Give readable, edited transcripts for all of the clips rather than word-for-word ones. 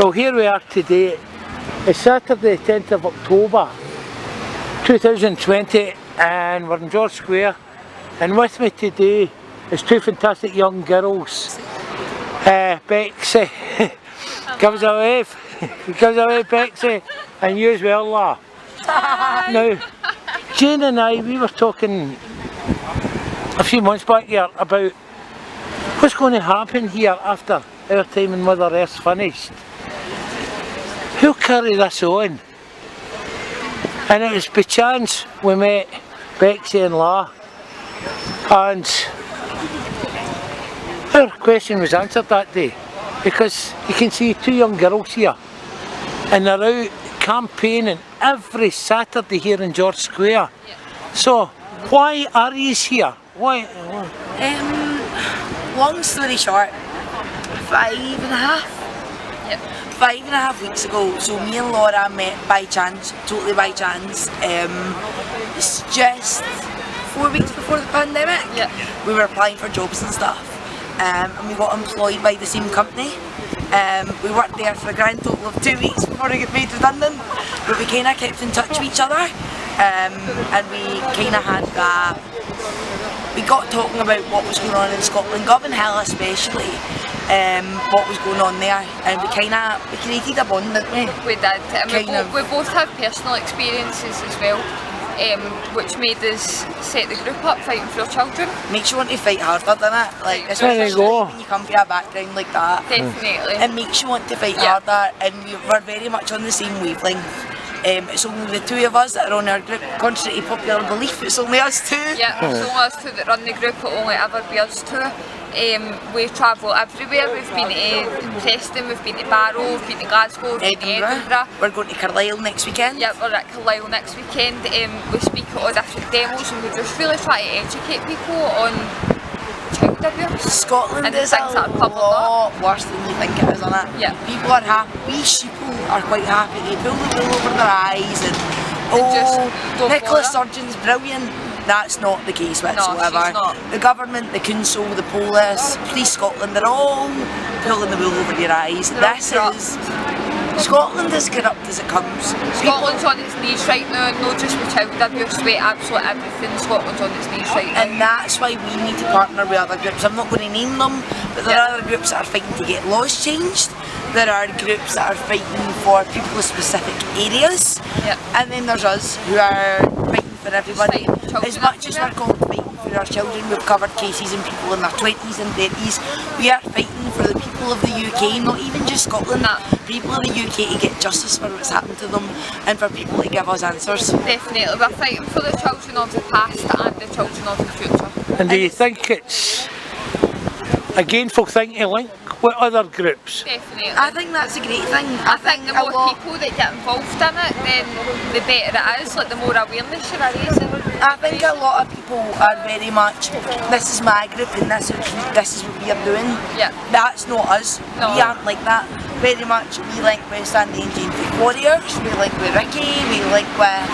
Well, here we are today. It's Saturday, 10th of October 2020, and we're in George Square. And with me today is two fantastic young girls. Bexy, give us a wave. Give us a wave, Bexy. And you as well, La. Now, Jane and I, we were talking a few months back here about what's going to happen here after our time in Mother Earth's finished. Who'll carry this on? And it was by chance we met Bexy and La, and our question was answered that day, because you can see two young girls here and they're out campaigning every Saturday here in George Square. So why are you here? Why? Long story short, 5.5 weeks ago, so me and Laura met by chance, totally by chance. It's just 4 weeks before the pandemic. We were applying for jobs and stuff, and we got employed by the same company. We worked there for a grand total of 2 weeks before we got made redundant, but we kind of kept in touch with each other, and we kind of had that. We got talking about what was going on in Scotland, Govan Hill especially, what was going on there, and we created a bond, didn't we? We did, and we both have personal experiences as well, which made us set the group up fighting for our children. Makes you want to fight harder, doesn't it? Like, especially when you come from a background like that. Definitely. It makes you want to fight harder, and we're very much on the same wavelength. It's only the two of us that are on our group. Contrary to popular belief, it's only us two. Yeah, it's only us two that run the group, it'll only ever be us two. We travel everywhere. We've been to Preston, we've been to Barrow, we've been to Glasgow, we've been to Edinburgh. We're going to Carlisle next weekend. Yeah, we're at Carlisle next weekend. We speak at all different demos, and we just really try to educate people on child abuse. Scotland and is a lot worse than you think it is, isn't it? Yeah. People are happy, we sheeple are quite happy, they pull the wool over their eyes and Nicola Sturgeon's brilliant. That's not the case whatsoever. No, she's not. The government, the council, the police, Police Scotland, they're all pulling the wool over your eyes. Scotland is corrupt as it comes. Scotland's on its knees right now, and not just with child abuse, with absolutely everything. Scotland's on its knees right now. And that's why we need to partner with other groups. I'm not going to name them, but there are other groups that are fighting to get laws changed. There are groups that are fighting for people with specific areas. And then there's us who are fighting for everybody. As much as we're called fighting for our children, we've covered cases in people in their 20s and 30s. We are fighting for the people of the UK, not even just Scotland. People in the UK to get justice for what's happened to them, and for people to give us answers. Definitely, we're fighting for the children of the past and the children of the future. And do you think it's a gainful thing to link with other groups? Definitely. I think that's a great thing. I think the more people that get involved in it, then the better it is, like the more awareness you're raising. I think a lot of people are very much, this is my group and this is what we are doing. That's not us. No. We aren't like that. Very much we link with Sandy and Jane Fake Warriors, we link with Ricky, we link with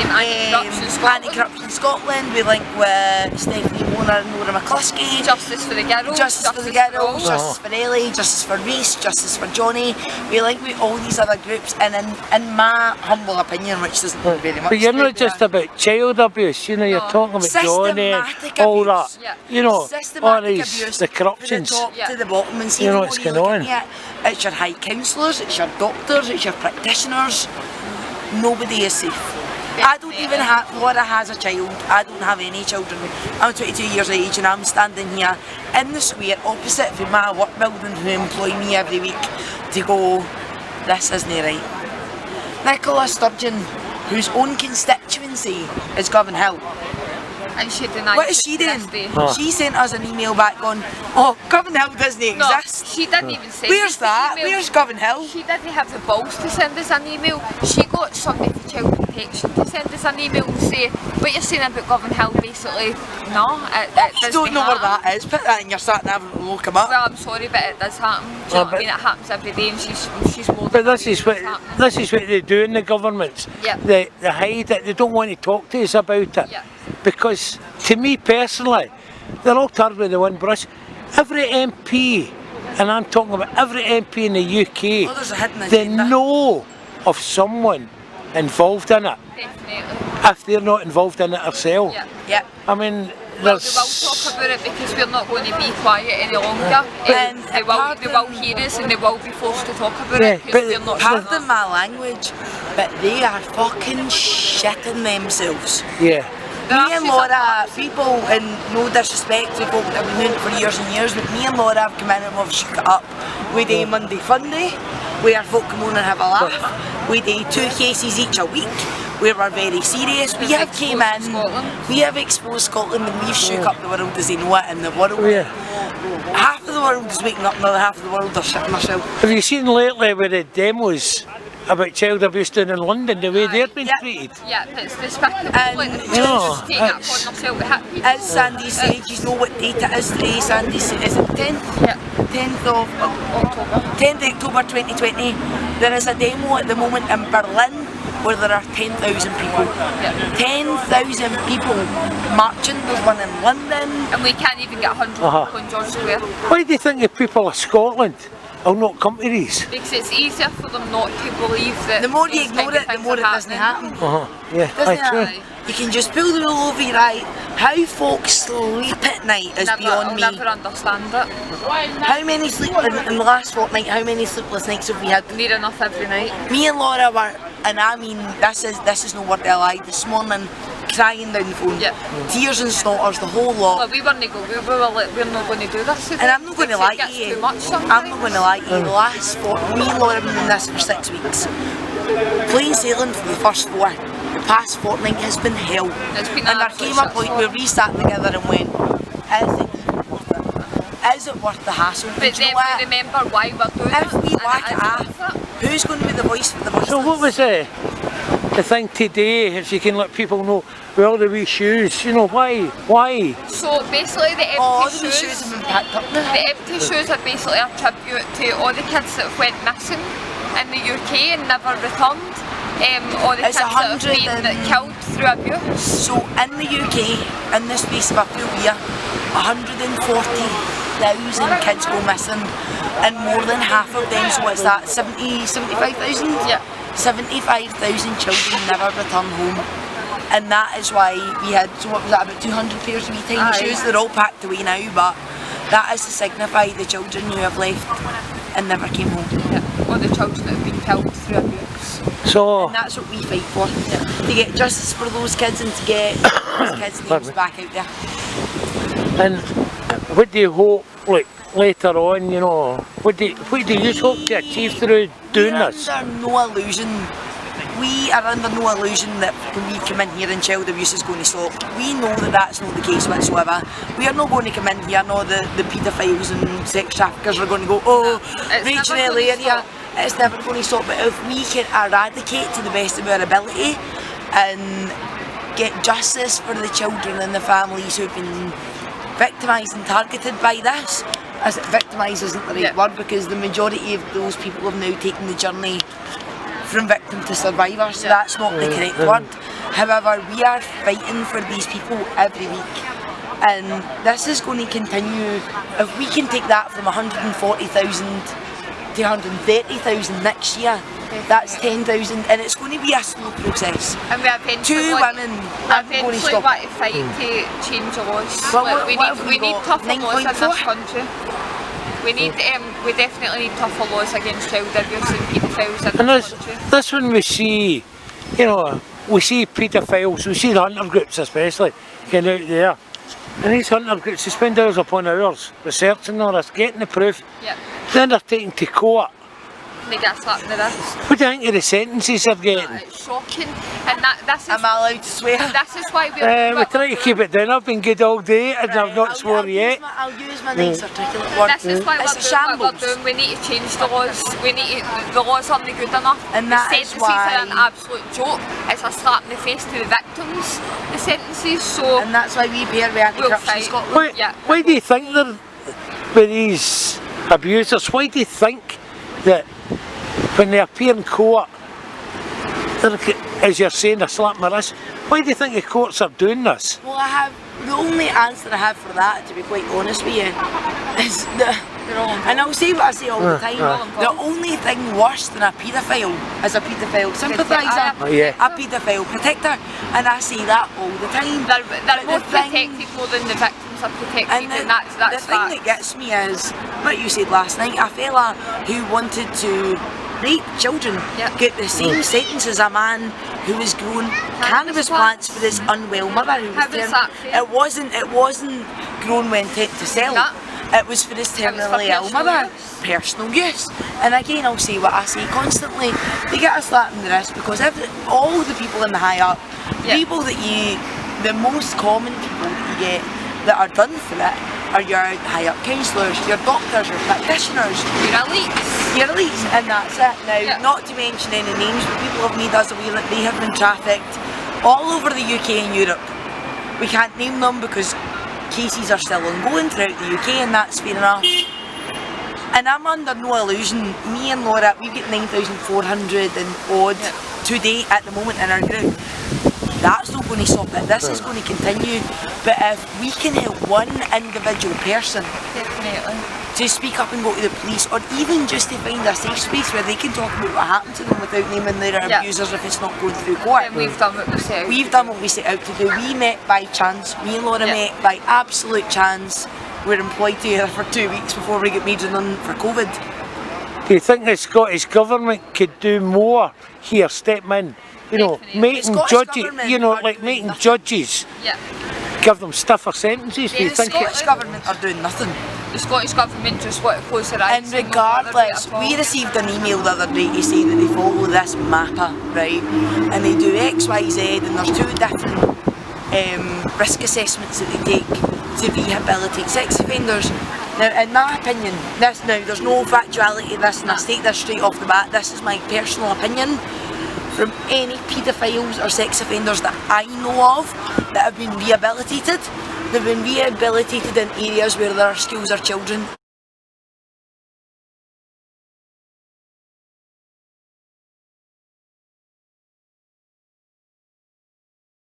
Anti-Corruption Scotland, we link with Stephanie Warner and Laura McCluskey. Justice for the Girls. Justice for the Girls, Justice for Ellie, Justice for Reese, Justice for Johnny. We link with all these other groups, and in my humble opinion, which doesn't very much. But you're not just about child abuse, you know, you're talking about Johnny and all that. You know, all these, the corruptions. From the top to the bottom, and see you know what's going on. It's your high counsellors, it's your doctors, it's your practitioners. Nobody is safe. I don't even have, Laura has a child, I don't have any children. I'm 22 years of age and I'm standing here in the square opposite from my work building who employ me every week to go, this isn't right. Nicola Sturgeon, whose own constituency is Govan Hill. And she denied what is she doing? She sent us an email back going, oh, Govan Hill doesn't exist. She didn't even say where's that? Where's Govan Hill? She didn't have the balls to send us an email. She got somebody to Child Protection to send us an email and say, what you're saying about Govan Hill, basically, no, it you don't know where that is. Put that in your sat nav and look him up. Well, I'm sorry, but it does happen. Do you know what I mean? It happens every day, and she's more But this is what they do in the governments. They hide it. They don't want to talk to us about it. Because to me personally, they're all tarred with the one brush. Every MP and I'm talking about every MP in the UK, Oh, there's a hidden they agenda. know of someone involved in it, Definitely. if they're not involved in it themselves. Yeah. Yeah. I mean, Well, there's... they will talk about it because we're not going to be quiet any longer. And They will hear us and they will be forced to talk about Yeah, it because but we're not. Pardon my language, but they are fucking shitting themselves. Yeah. Me and Laura, people, and no disrespect to folk that have been doing it for years and years, but me and Laura have come in and we've shook it up. We do Monday Fun Day, where folk come on and have a laugh. We do 2 cases each a week, where we're very serious. We have came in, we have exposed Scotland and we've shook up the world as they know it, and the world, half of the world is waking up, another half of the world are shitting themselves. Have you seen lately with the demos about child abuse down in London, the way they're being treated? Yeah, it's despicable. And Like, the no, just taking it upon themselves to hit people. As Sandy said, you know what date it is today, Sandy said, is it 10th? Yeah. 10th of October. 10th October 2020. There is a demo at the moment in Berlin where there are 10,000 people. Yeah. 10,000 people marching. There's one in London. And we can't even get 100 people in George Square. Why do you think the people of Scotland will not come to these? Because it's easier for them not to believe that. The more you these ignore kind of it, the things more it are doesn't happening. happen. Yeah, Doesn't aye, it? You can just pull the wool over your eye. How folks sleep at night is beyond me. I'll never understand it. How many sleep in the last fortnight? How many sleepless nights have we had? Near enough every night. Me and Laura were, and I mean, this is no word of a lie. This morning, crying down the phone, Yeah. tears and snotters, the whole lot. Like, we weren't go. We were like, we're not going to do this today. And I'm not going to lie to you. Too much sometimes. I'm not going to lie to you. The last 4, me and Laura have been doing this for 6 weeks. Plain sailing for the first 4. The past fortnight has been hell. It's been And there absolute came a point shitstorm. where we sat together and went, is it even worth it? Is it worth the hassle? But And do you then know what? we remember why we're doing If it. we and whack it it is off, worth it. who's going to be the voice for the voiceless? So what was the thing today, if you can let people know, with all the wee shoes, you know, why? So basically the empty Oh, the wee shoes, shoes have been packed up now. the empty shoes are basically a tribute to all the kids that went missing in the UK and never returned. All the It's kids that have 100 been killed through abuse. So in the UK, in the space of a full year, 140,000 kids go missing, and more than half of them, so what's that, 75,000? Yeah. 75,000 children never return home. And that is why we had, so what was that, about 200 pairs of wee tiny Aye. shoes? They're all packed away now, but that is to signify the children who have left and never came home. Yeah. All the children that have been killed through abuse. So, And that's what we fight for, to get justice for those kids and to get those kids' names back out there. and what do you hope, like, later on, you know, what do you hope to achieve through doing this? We are under no illusion that when we come in here and child abuse is going to stop. We know that that's not the case whatsoever. We are not going to come in here, no, the paedophiles and sex traffickers are going to go, oh, It's Rachel never going to area. stop. It's never going to stop, but if we can eradicate to the best of our ability and get justice for the children and the families who've been victimised and targeted by this, as victimised isn't the right word, because the majority of those people have now taken the journey from victim to survivor, so that's not the correct word. However, we are fighting for these people every week, and this is going to continue. If we can take that from 140,000 to 130,000 next year, that's 10,000, and it's going to be a slow process. And we eventually 2 women aren't going to eventually stop. want to fight to change the laws. Well, Like, what have we we need got? tougher laws in 9.4? this country. We definitely need tougher laws against child abuse and paedophiles in And this country. that's when we see, you know, we see paedophiles, we see the hunter groups especially, getting out there. And these hunter groups, they spend hours upon hours researching all this, getting the proof. Yeah. Then they're taken to court. They get slapped in the wrist. What do you think of the sentences they're getting? It's shocking, and this is Am I allowed to swear? this is why We try to keep it down. I've been good all day and I've not swore yet. I'll use my nice articulate word. This is why It's we're a doing what shambles. we're doing. We need to change the laws. The laws aren't good enough. And the that is sentences are an why- absolute joke. It's a slap in the face to the victims. The sentences, so And that's why we pair with we'll Anti-Corruption fight. Scotland. Why do you think they're, with these abusers, why do you think that when they appear in court, they're, as you're saying, a slap in the wrist, why do you think the courts are doing this? Well, the only answer I have for that, to be quite honest with you, is They're all involved. And I'll say what I say all the time. Aye. The only thing worse than a paedophile is a paedophile sympathiser, Oh, yeah. a paedophile protector, and I say that all the time. They're But more the thing- protected more than the victims are protected, And and that's the thing fact. that gets me is what you said last night. A fella who wanted to rape children Yep. get the same sentence as a man who was growing cannabis plants for his unwell mother. Who How was was that fair? It wasn't grown with intent to sell. No. It was for his was for terminally ill personal mother. use. Personal use. And again, I'll say what I say constantly. They get a slap in the wrist because all the people in the high up, Yeah. people that the most common people that you get that are done for it are your high up counsellors, your doctors, your practitioners, You're elites. your elites, and that's it. Now, Yeah. not to mention any names, but people have made us aware that they have been trafficked all over the UK and Europe. We can't name them because cases are still ongoing throughout the UK, and that's fair enough. And I'm under no illusion, me and Laura, we've got 9,400 and odd to date at the moment in our group. That's not going to stop it, this is going to continue. But if we can help one individual person Definitely. to speak up and go to the police, or even just to find a safe space where they can talk about what happened to them without naming their Yeah. abusers if it's not going through court. And we've done what we said. We've done what we set out to do. We met by chance. Me and Laura Yeah. met by absolute chance. We were employed together for 2 weeks before we got made redundant for COVID. Do you think the Scottish Government could do more here, step in? You know, Definitely. making The Scottish judges, Government you know, are like doing making nothing. judges Yeah. give them stiffer sentences. Do you Yeah, The think Scottish Government are doing nothing. The Scottish Government just want to close their eyes. And no bother about it regardless, at all. we received an email the other day to say that they follow this MAPA, right? And they do X, Y, Z, and there's 2 different risk assessments that they take to rehabilitate sex offenders. Now, in my opinion, there's no factuality to this, and I state this straight off the bat. This is my personal opinion. From any paedophiles or sex offenders that I know of that have been rehabilitated, they've been rehabilitated in areas where there are schools or children.